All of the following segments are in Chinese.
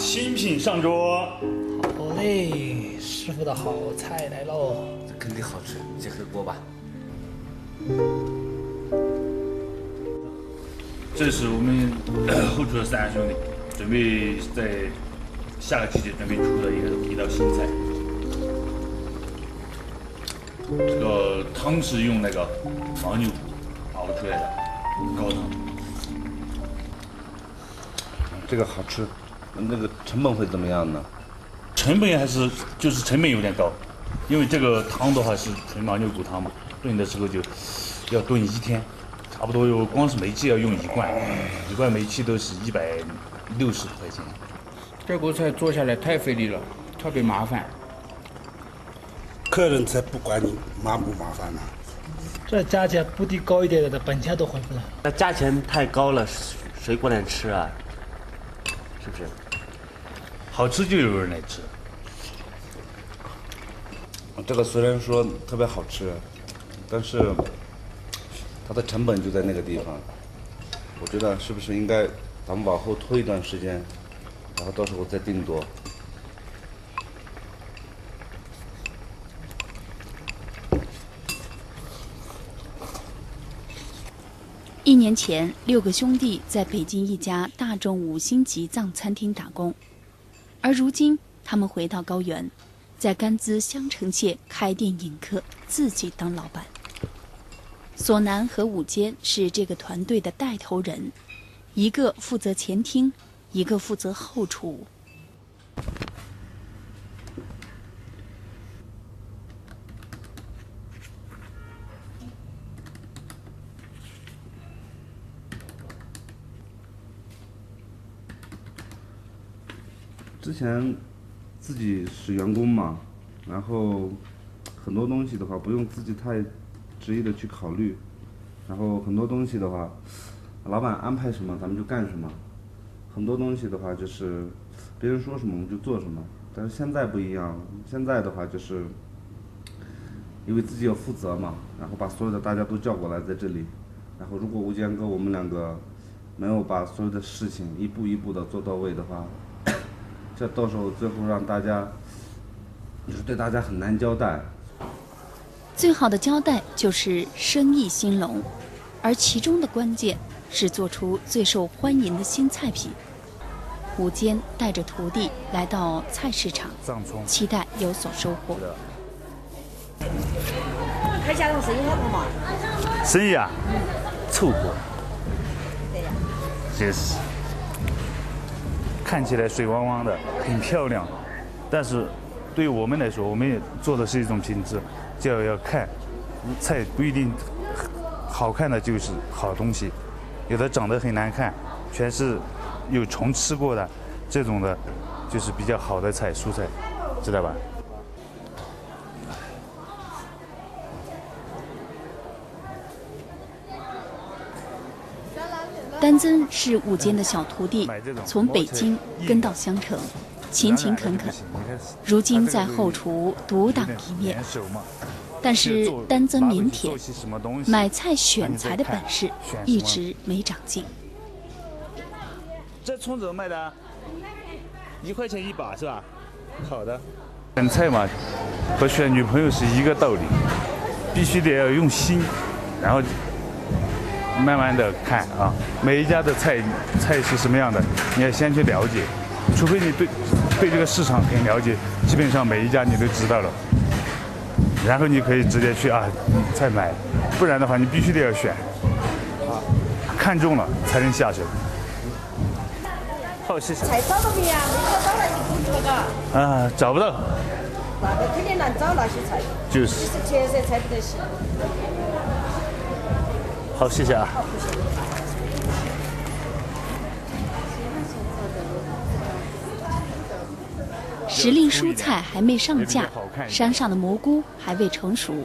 新品上桌。好嘞，师傅的好菜来喽！这肯定好吃，先喝锅吧。这是我们后厨的三兄弟，准备在下个季节准备出的一道新菜。这个汤是用那个牦牛熬出来的高汤。这个好吃，那个成本会怎么样呢？成本还是就是成本有点高，因为这个汤的话是纯牦牛骨汤嘛，炖的时候就要炖1天，差不多有光是煤气要用1罐，1罐煤气都是160块钱。这锅菜做下来太费力了，特别麻烦。客人才不管你麻不麻烦呢。这价钱不低高一点的，本钱都回不来。那价钱太高了，谁过来吃啊？是不是？好吃就有人来吃。这个虽然说特别好吃，但是它的成本就在那个地方。我觉得是不是应该咱们往后拖一段时间，然后到时候再定夺。1年前，6个兄弟在北京一家大众5星级藏餐厅打工，而如今他们回到高原，在甘孜香城县开店引客，自己当老板。索南和武坚是这个团队的带头人，一个负责前厅，一个负责后厨。之前自己是员工嘛，然后很多东西的话不用自己太执意的去考虑，然后很多东西的话，老板安排什么咱们就干什么，很多东西的话就是别人说什么我们就做什么。但是现在不一样，现在的话就是因为自己要负责嘛，然后把所有的大家都叫过来在这里，然后如果吴坚哥我们2个没有把所有的事情一步一步的做到位的话，这到时候最后让大家，就是对大家很难交代。最好的交代就是生意兴隆，而其中的关键是做出最受欢迎的新菜品。武坚带着徒弟来到菜市场，期待有所收获。开家的生意好不嘛？生意啊，凑合。这是看起来水汪汪的，很漂亮，但是对于我们来说，我们也做的是一种品质，就要看菜不一定好看的就是好东西，有的长得很难看，全是有虫吃过的，这种的就是比较好的菜，蔬菜，知道吧？丹增是武坚的小徒弟，从北京跟到香城，勤勤恳恳，如今在后厨独当一面。但是丹增腼腆，买菜选材的本事一直没长进。这葱怎么卖的？1块钱1把是吧？好的。选菜嘛，和选女朋友是一个道理，必须得要用心，然后慢慢的看啊，每一家的菜是什么样的，你要先去了解，除非你对这个市场很了解，基本上每一家你都知道了，然后你可以直接去再买，不然的话你必须得要选，看中了才能下手。好，谢谢。菜找到没呀？没找到那就不去了嘎。找不到。那个肯定难找那些菜。就是。其实特色菜不得行。好，谢谢啊。时令蔬菜还没上架，山上的蘑菇还未成熟，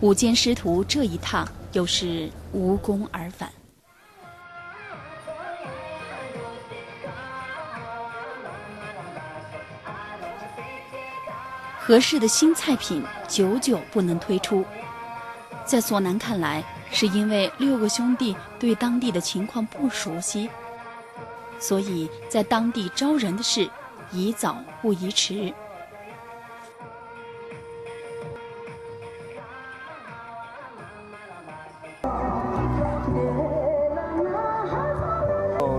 武坚师徒这一趟又是无功而返。合适的新菜品久久不能推出，在索南看来，是因为6个兄弟对当地的情况不熟悉，所以在当地招人的事宜早不宜迟。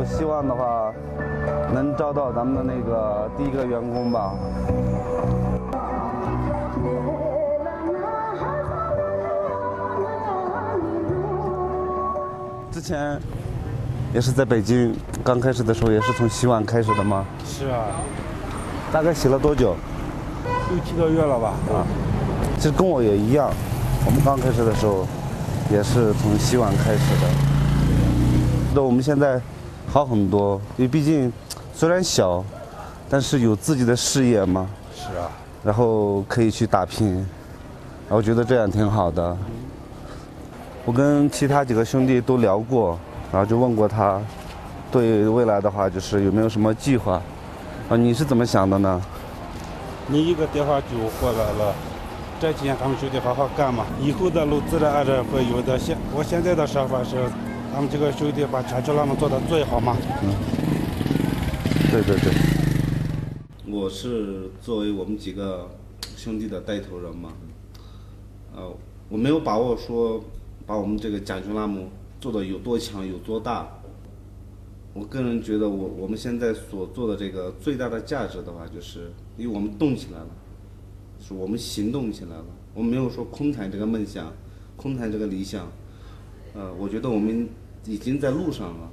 希望的话，能招到咱们的那个第一个员工吧。之前也是在北京，刚开始的时候也是从洗碗开始的吗？是啊，大概洗了多久？ 6、7个月了吧？啊，其实跟我也一样，我们刚开始的时候也是从洗碗开始的。那我们现在好很多，因为毕竟虽然小，但是有自己的事业嘛。是啊。然后可以去打拼，然后觉得这样挺好的。我跟其他几个兄弟都聊过，然后就问过他，对未来的话就是有没有什么计划？啊，你是怎么想的呢？你一个电话就回来了，这几年他们兄弟好好干嘛，以后的路自然而然会有的。我现在的想法是，他们这个兄弟把全球拉姆做得最好嘛。对对对。我是作为我们几个兄弟的带头人嘛，我没有把握说把我们这个甲醛拉姆做得有多强有多大。我个人觉得我们现在所做的这个最大的价值的话，就是因为我们动起来了，是我们行动起来了，我们没有说空谈这个梦想，空谈这个理想。我觉得我们已经在路上了。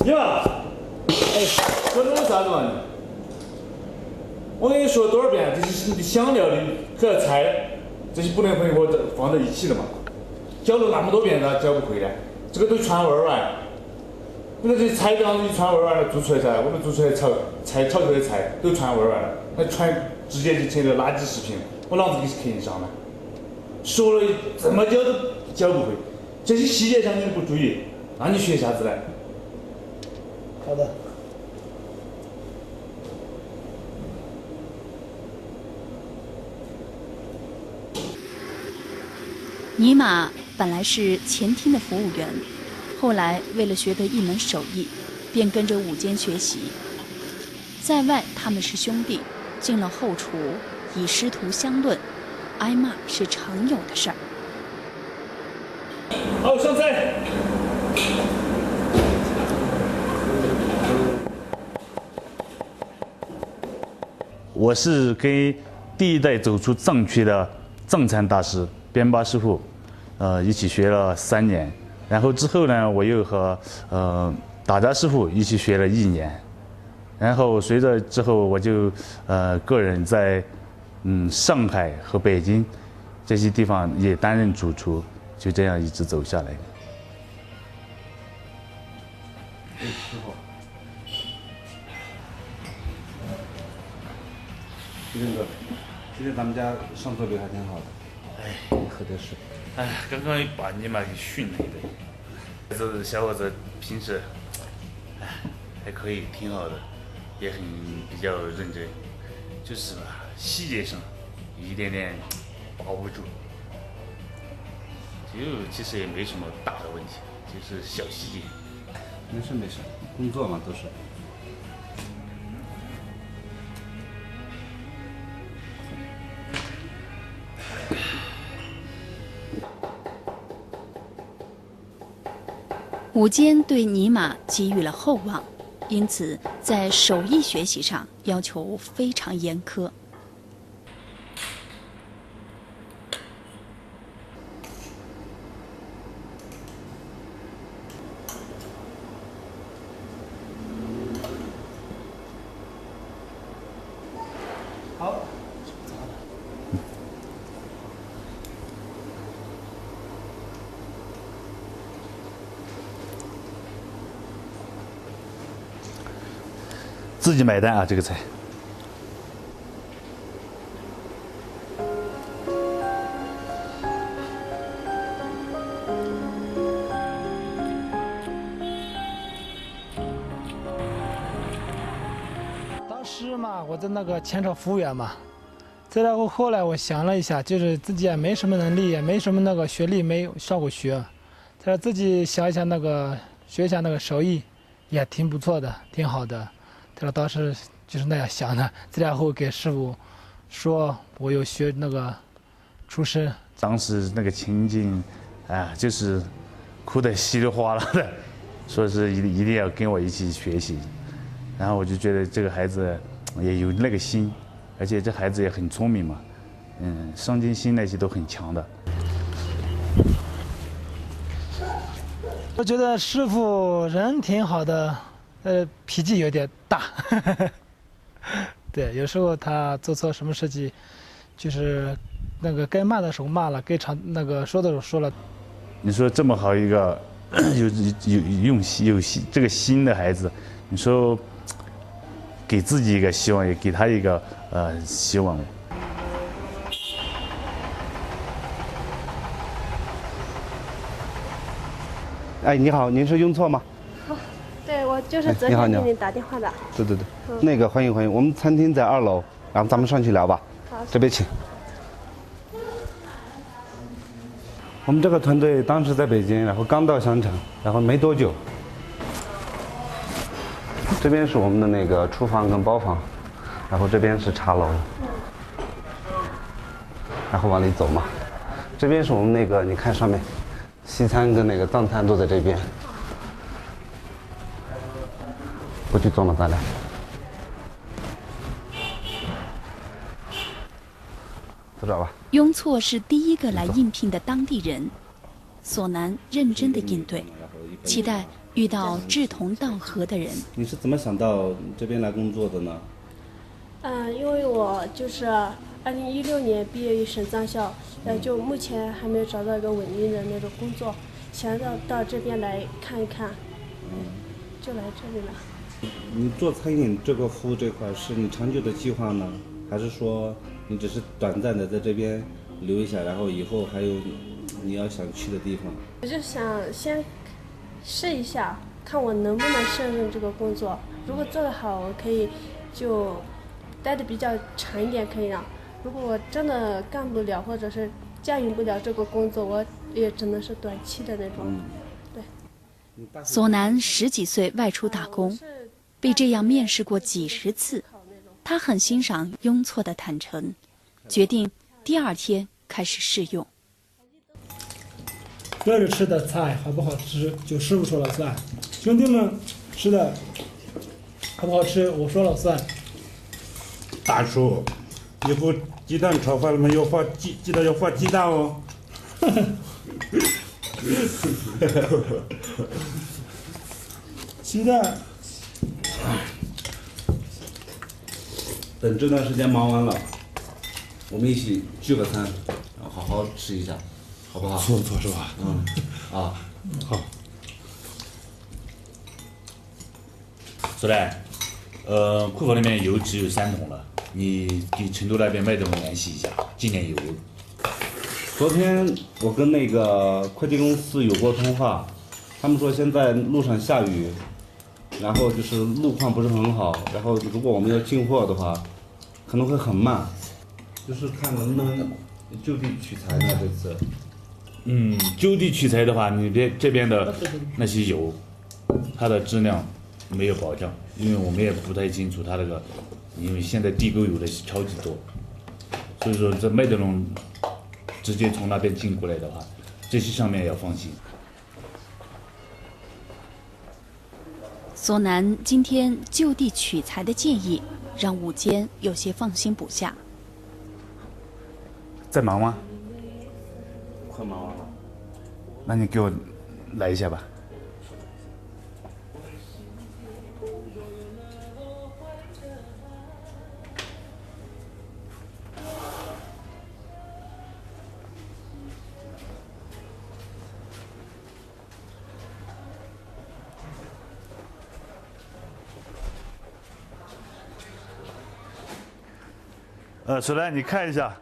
你好，说这是啥子嘛？我跟你说多少遍，这是你想料理和菜，这些不能放在一起的嘛。教了那么多遍，他教不会的，这个都传味儿来。你看这菜这样子一传味儿来做出来噻，我们做出来炒出来的菜都传味儿来了，那直接就成了垃圾食品，我啷子给客人上呢？说了这么久都教不会，这些细节上你不注意，那你学啥子呢？好的。尼玛本来是前厅的服务员，后来为了学得一门手艺，便跟着武坚学习。在外他们是兄弟，进了后厨以师徒相论，挨骂是常有的事儿。好，上菜。我是跟第一代走出藏区的藏餐大师边巴师傅，一起学了3年，然后之后呢，我又和打杂师傅一起学了1年，然后随着之后我就个人在上海和北京这些地方也担任主厨，就这样一直走下来。师傅。斌哥，今天咱们家上座率还挺好的。哎，喝点水。哎，刚刚把你妈给训了一顿。这小伙子平时，哎，还可以，挺好的，也很比较认真，就是吧，细节上一点点把不住。其实也没什么大的问题，就是小细节。没事没事，工作嘛都是。武坚对尼玛给予了厚望，因此在手艺学习上要求非常严苛。好。自己买单啊，这个菜。当时师嘛，我在那个前朝服务员嘛。再然后来我想了一下，就是自己也没什么能力，也没什么那个学历，没有上过学。再自己想一下那个学一下那个手艺，也挺不错的，挺好的。这当时就是那样想的。再然后给师傅说我有学那个厨师。当时那个情景，啊，就是哭得稀里哗啦的，说是一定要跟我一起学习。然后我就觉得这个孩子也有那个心。而且这孩子也很聪明嘛，上进心那些都很强的。我觉得师傅人挺好的，脾气有点大。对，有时候他做错什么事情，就是那个该骂的时候骂了，该那个说的时候说了。你说这么好一个有这个心的孩子，你说。给自己一个希望，也给他一个希望。哎，你好，您是雍措吗？好，对，我就是昨天给你打电话的。对，那个欢迎，我们餐厅在2楼，然后咱们上去聊吧。好，这边请。我们这个团队当时在北京，然后刚到香城，然后没多久。这边是我们的那个厨房跟包房，然后这边是茶楼，然后往里走嘛。这边是我们那个，你看上面，西餐跟那个藏餐都在这边。不去坐吗？咱俩。走着吧。雍措是第一个来应聘的当地人，索南认真的应对，期待遇到志同道合的人。你是怎么想到这边来工作的呢？因为我就是2016年毕业于省藏校，就目前还没有找到一个稳定的那种工作，想到这边来看一看，就来这里了。你做餐饮这个服务这块是你长久的计划呢，还是说你只是短暂的在这边留一下，然后以后还有你要想去的地方？我就想先试一下，看我能不能胜任这个工作。如果做得好，我可以就待得比较长一点，可以让。如果我真的干不了，或者是驾驭不了这个工作，我也只能是短期的那种。对。索南10几岁外出打工，被这样面试过几十次，他很欣赏雍措的坦诚，决定第2天开始试用。这里吃的菜好不好吃，就师傅说了算。兄弟们吃的好不好吃，我说了算。大叔，以后鸡蛋炒饭里面要放记得要放鸡蛋哦。鸡蛋。等这段时间忙完了，我们一起聚个餐，然后好好吃一下，好不好？不错是吧？好。苏来，库房里面油只有3桶了，你给成都那边卖的人联系一下，今年有油。昨天我跟那个快递公司有过通话，他们说现在路上下雨，然后就是路况不是很好，然后如果我们要进货的话，可能会很慢，就是看能不能就地取材呢这次。就地取材的话，你这边的那些油，它的质量没有保障，因为我们也不太清楚它那个，因为现在地沟油的超级多，所以说这卖的龙直接从那边进过来的话，这些上面要放心。索南今天就地取材的建议，让武坚有些放心不下。在忙吗？快忙完了。那你给我来一下吧。首来你看一下，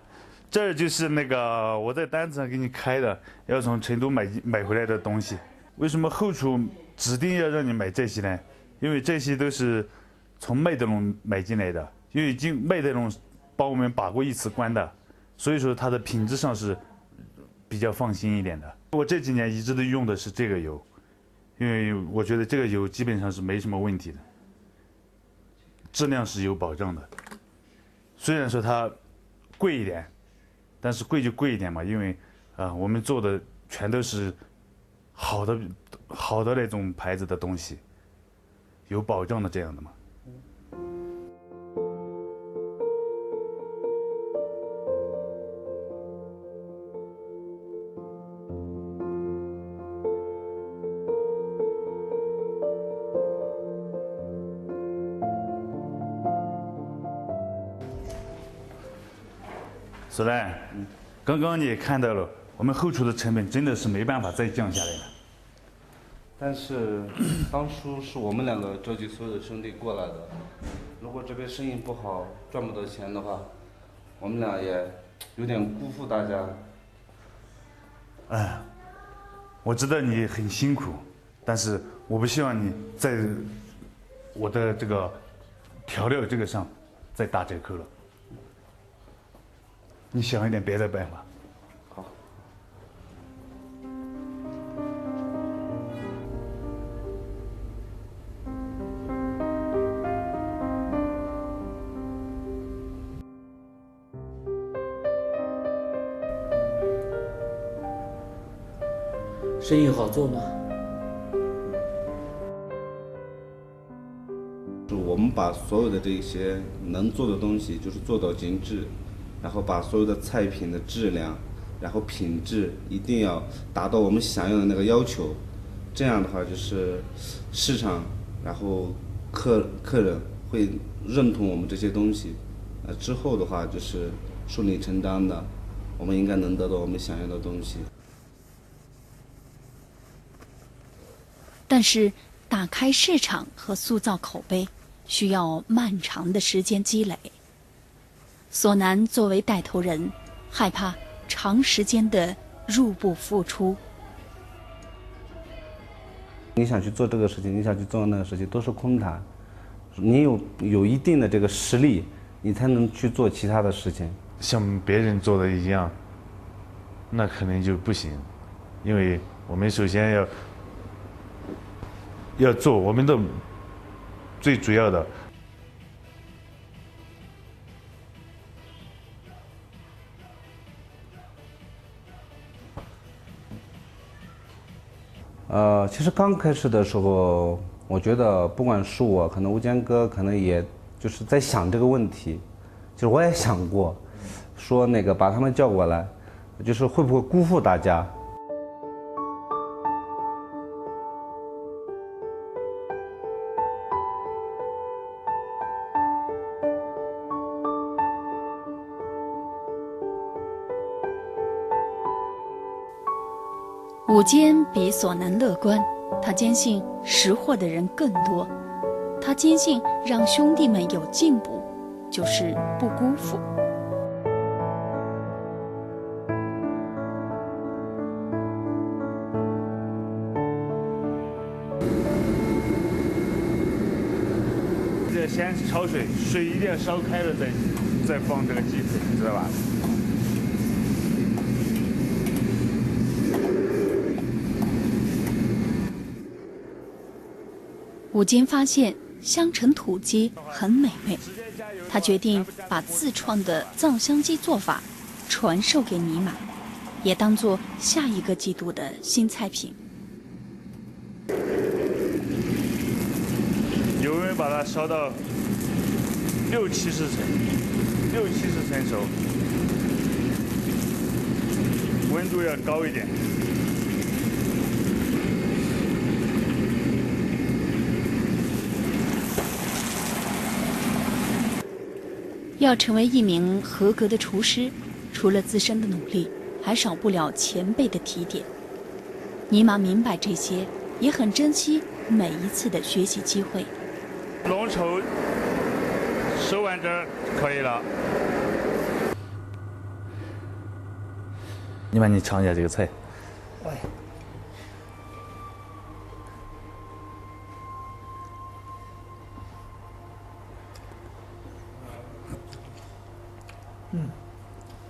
这儿就是那个我在单子上给你开的，要从成都买回来的东西。为什么后厨指定要让你买这些呢？因为这些都是从麦德龙买进来的，因为麦德龙帮我们把过一次关的，所以说它的品质上是比较放心一点的。我这几年一直都用的是这个油，因为我觉得这个油基本上是没什么问题的，质量是有保障的。虽然说它贵一点，但是贵就贵一点嘛，因为我们做的全都是好的那种牌子的东西，有保障的这样的嘛。索兰，刚刚你也看到了，我们后厨的成本真的是没办法再降下来了。但是当初是我们两个召集所有的兄弟过来的，如果这边生意不好，赚不到钱的话，我们俩也有点辜负大家。哎，我知道你很辛苦，但是我不希望你在我的这个调料这个上再打折扣了。你想一点别的办法。好。生意好做吗？我们把所有的这些能做的东西，就是做到极致。然后把所有的菜品的质量，然后品质一定要达到我们想要的那个要求，这样的话就是市场，然后客人会认同我们这些东西，之后的话就是顺理成章的，我们应该能得到我们想要的东西。但是打开市场和塑造口碑需要漫长的时间积累。索南作为带头人，害怕长时间的入不敷出。你想去做这个事情，你想去做那个事情，都是空谈。你有一定的这个实力，你才能去做其他的事情。像别人做的一样，那可能就不行，因为我们首先要做我们的最主要的。其实刚开始的时候，我觉得不管是我，可能吴坚哥，可能也就是在想这个问题。其实我也想过，说那个把他们叫过来，就是会不会辜负大家。伍坚比索南乐观，他坚信识货的人更多，他坚信让兄弟们有进步，就是不辜负。这先焯水，水一定要烧开了再放这个鸡腿，你知道吧？伍坚发现香橙土鸡很美味，他决定把自创的藏香鸡做法传授给尼玛，也当做下一个季度的新菜品。油温把它烧到60-70成熟，温度要高一点。要成为一名合格的厨师，除了自身的努力，还少不了前辈的提点。尼玛明白这些，也很珍惜每一次的学习机会。浓稠收完这儿可以了。尼玛，你尝一下这个菜。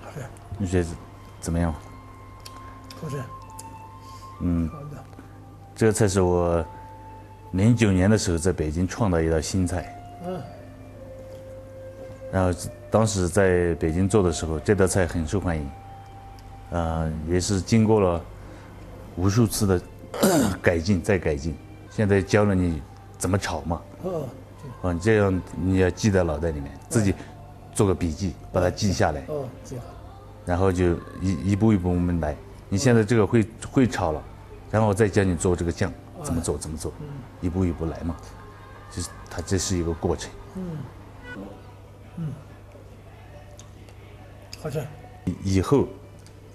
好吃。你觉得怎么样？好吃。好的。这个菜是我09年的时候在北京创的一道新菜。然后当时在北京做的时候，这道菜很受欢迎，也是经过了无数次的改进再改进。现在教了你怎么炒嘛，这样你要记在脑袋里面，自己做个笔记，把它记下来。记好。然后就一步一步我们来。你现在这个会炒了，然后我再教你做这个酱怎么做，一步一步来嘛。就是它这是一个过程。好吃。以后，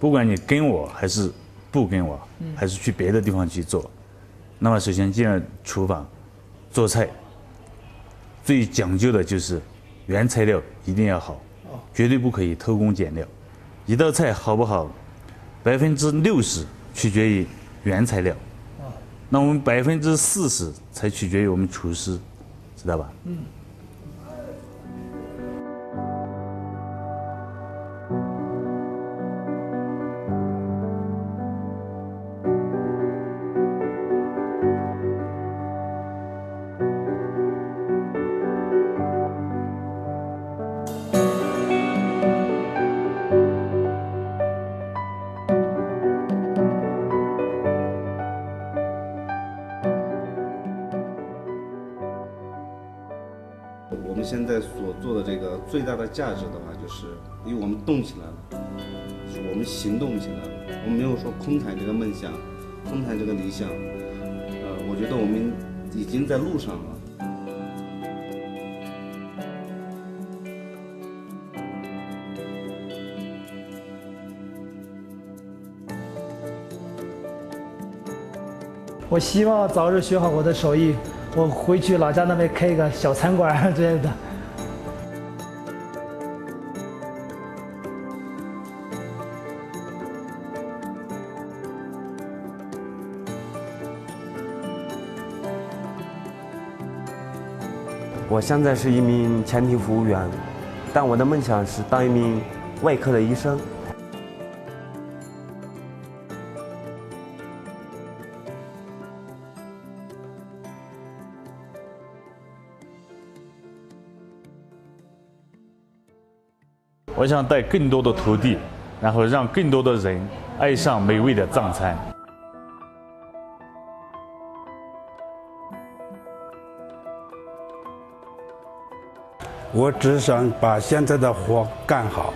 不管你跟我还是不跟我，还是去别的地方去做，那么首先进了厨房，做菜最讲究的就是原材料一定要好，绝对不可以偷工减料。一道菜好不好，60%取决于原材料，那我们40%才取决于我们厨师，知道吧？我们现在所做的这个最大的价值的话，就是因为我们动起来了，是我们行动起来了，我们没有说空谈这个梦想，空谈这个理想，我觉得我们已经在路上了。我希望早日学好我的手艺，我回去老家那边开一个小餐馆之类的。我现在是一名前厅服务员，但我的梦想是当一名外科的医生。我想带更多的徒弟，然后让更多的人爱上美味的藏餐。我只想把现在的活干好。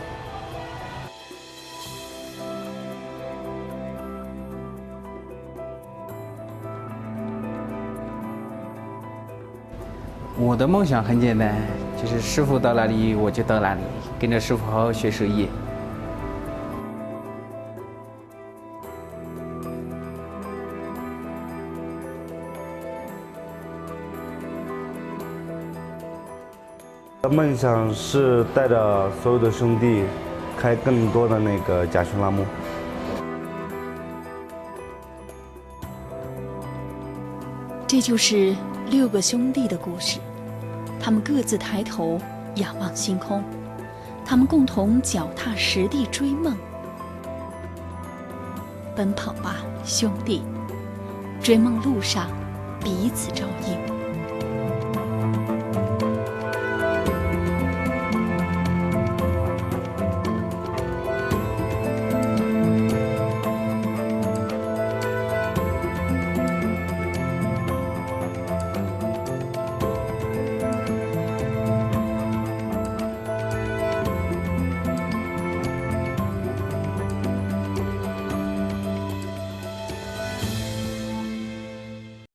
我的梦想很简单，就是师傅到哪里我就到哪里，跟着师傅好好学手艺。梦想是带着所有的兄弟开更多的那个甲醛拉木。这就是6个兄弟的故事，他们各自抬头仰望星空，他们共同脚踏实地追梦。奔跑吧，兄弟！追梦路上，彼此照应。